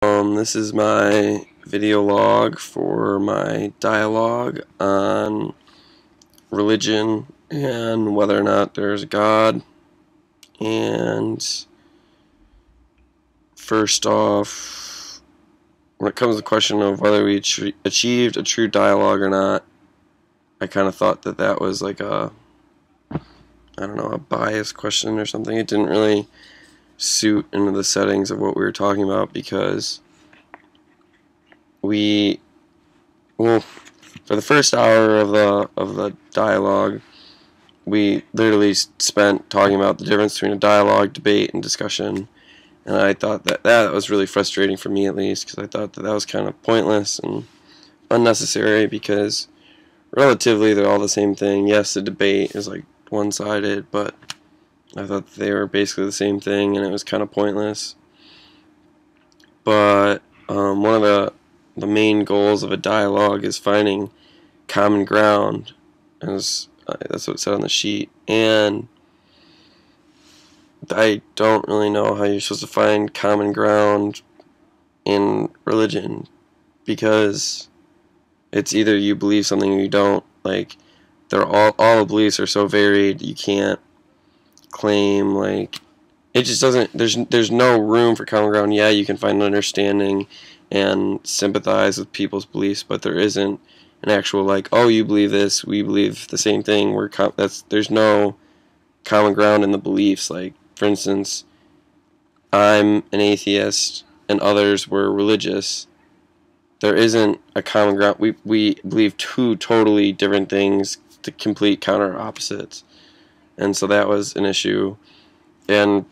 This is my video log for my dialogue on religion and whether or not there's a God. And first off, when it comes to the question of whether we achieved a true dialogue or not, I kind of thought that that was like a biased question or something. It didn't really suit into the settings of what we were talking about because for the first hour of the dialogue, we literally spent talking about the difference between a dialogue, debate, and discussion. And I thought that was really frustrating for me, at least, because I thought that was kind of pointless and unnecessary because relatively they're all the same thing. Yes, the debate is like one-sided, but I thought they were basically the same thing, and it was kind of pointless. But one of the main goals of a dialogue is finding common ground, as that's what it said on the sheet. And I don't really know how you're supposed to find common ground in religion, because it's either you believe something or you don't. Like, they're all the beliefs are so varied, you can't claim, like, it just doesn't, there's no room for common ground. Yeah, you can find understanding and sympathize with people's beliefs, but there isn't an actual, like, oh, you believe this, we believe the same thing, there's no common ground in the beliefs. Like, for instance, I'm an atheist and others were religious. There isn't a common ground. We believe two totally different things to complete counter opposites. And so that was an issue. And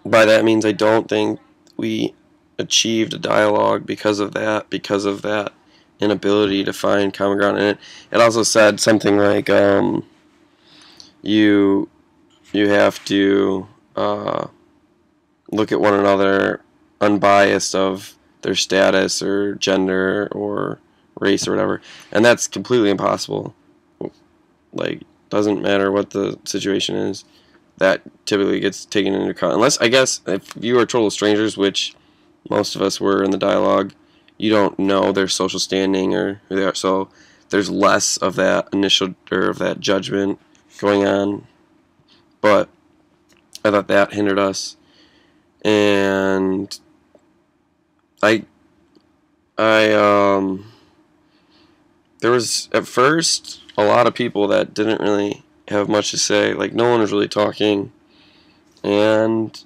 by that means I don't think we achieved a dialogue because of that inability to find common ground. And it also said something like you have to look at one another unbiased of their status or gender or race or whatever, and that's completely impossible. Like, doesn't matter what the situation is, that typically gets taken into account, unless, I guess, if you are total strangers, which most of us were in the dialogue, you don't know their social standing or who they are, so there's less of that initial, or of that judgment going on. But I thought that hindered us. And I there was at first a lot of people that didn't really have much to say. Like, no one was really talking, and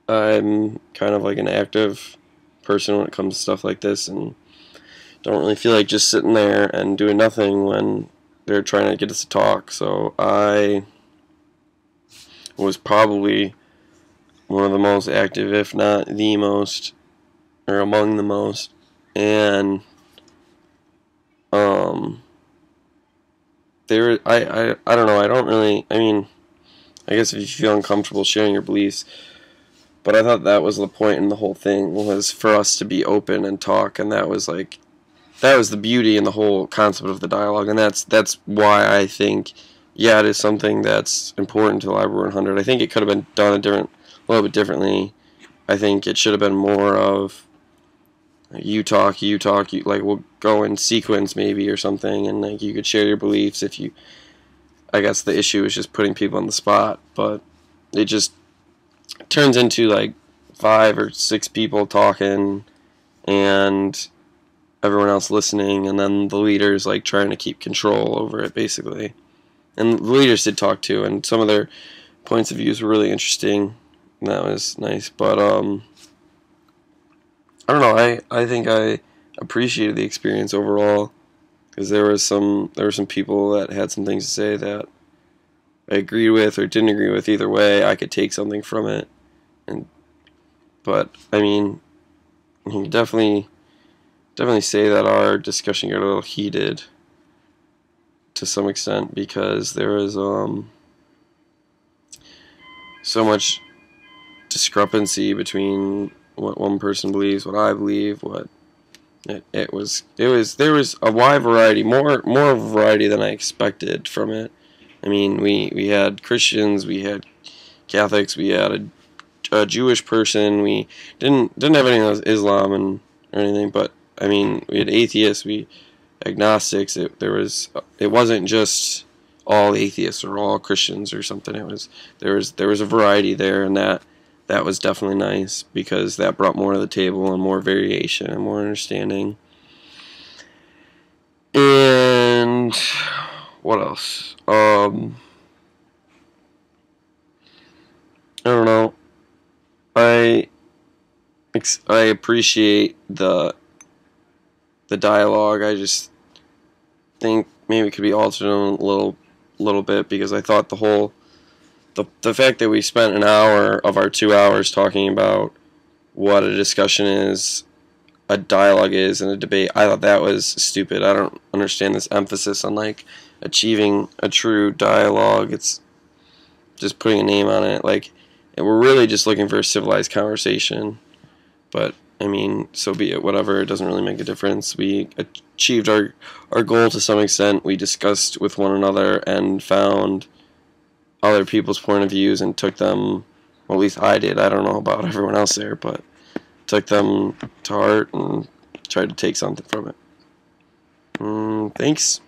I'm kind of like an active person when it comes to stuff like this, and don't really feel like just sitting there and doing nothing when they're trying to get us to talk. So I was probably one of the most active, if not the most, or among the most. And I don't know, I don't really, I mean, I guess if you feel uncomfortable sharing your beliefs, but I thought that was the point in the whole thing, was for us to be open and talk, and that was the beauty in the whole concept of the dialogue. And that's why I think, yeah, it is something that's important to Library 100. I think it could have been done a little bit differently. I think it should have been more of you talk, like, we'll go in sequence maybe or something, and like you could share your beliefs if you. I guess the issue is just putting people on the spot, but it just turns into like 5 or 6 people talking and everyone else listening, and then the leaders like trying to keep control over it, basically. And the leaders did talk too, and some of their points of views were really interesting, and that was nice. But I don't know. I think I appreciated the experience overall, because there were some people that had some things to say that I agreed with or didn't agree with. Either way, I could take something from it. But I mean, you can definitely say that our discussion got a little heated to some extent, because there was so much discrepancy between what one person believes, what I believe, what there was a wide variety, more of a variety than I expected from it. I mean, we had Christians, we had Catholics, we had a Jewish person. We didn't have anything with Islam and or anything, but I mean, we had atheists, we agnostics. It wasn't just all atheists or all Christians or something. There was a variety there, and that was definitely nice because that brought more to the table and more variation and more understanding. And what else? I don't know. I I appreciate the dialogue. I just think maybe it could be altered a little bit because I thought the fact that we spent an hour of our 2 hours talking about what a discussion is, a dialogue is, and a debate, I thought that was stupid. I don't understand this emphasis on like achieving a true dialogue. It's just putting a name on it. Like, and we're really just looking for a civilized conversation. But I mean, so be it. Whatever. It doesn't really make a difference. We achieved our goal to some extent. We discussed with one another and found other people's point of views and took them. Well, at least I did. I don't know about everyone else there, but took them to heart and tried to take something from it. Thanks.